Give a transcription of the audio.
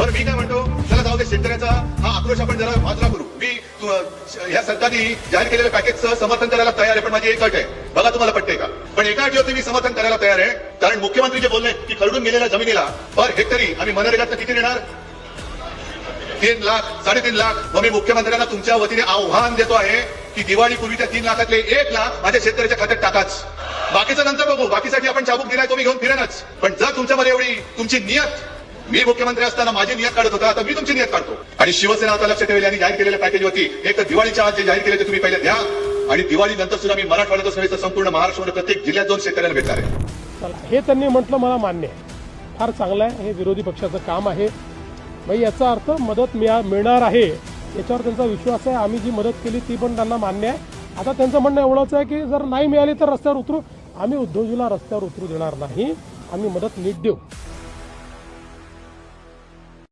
बरं मी काय म्हणतो, चला जाऊ दे, शेतकऱ्याचा हा आक्रोश आपण जरा बाजूला करू. मी ह्या सरकारने जाहीर केलेल्या पॅकेजचं समर्थन करायला तयार आहे, पण माझी एक अट आहे. बघा तुम्हाला पटते का? पण एका अटीवरती मी समर्थन करायला तयार आहे. कारण मुख्यमंत्री जे बोलले की खरडून गेलेल्या जमिनीला पर हेक्टरी आम्ही मनरेगातनं किती देणार? 3 लाख 3.5 लाख. मग मी मुख्यमंत्र्यांना तुमच्या वतीने आव्हान देतो आहे की दिवाळीपूर्वीच्या 3 लाखातले 1 लाख माझ्या शेतकऱ्याच्या खात्यात टाकाच. बाकीचं नंतर बघू. बाकीसाठी आपण चाबूक दिलाय तो मी घेऊन फिरेनच. पण जर तुमच्यामध्ये एवढी तुमची नियत, मी मुख्यमंत्री असताना माझी नियत काढत होता, आता मी तुमची नियत काढतो. आणि शिवसेना आता लक्ष ठेवेल आणि जाहीर केलेल्या पॅकेजवरती एक तर दिवाळीच्या आज जे जाहीर केले ते तुम्ही पहिले द्या, आणि दिवाळी नंतर सुद्धा मी मराठवाड्यातच नव्हे तर संपूर्ण महाराष्ट्रामध्ये प्रत्येक जिल्ह्यात जाऊन शेतकऱ्यांना भेटणार आहे. हे त्यांनी म्हटलं, मला मान्य आहे, फार चांगलं आहे, हे विरोधी पक्षाचं काम आहे. म्हणजे याचा अर्थ मदत मिळणार आहे याच्यावर त्यांचा विश्वास आहे. आम्ही जी मदत केली ती पण त्यांना मान्य आहे. आता त्यांचं म्हणणं एवढंच आहे की जर नाही मिळाली तर रस्त्यावर उतरू. आम्ही उद्धवजीला रस्त्यावर उतरू देणार नाही, आम्ही मदत नीट देऊ.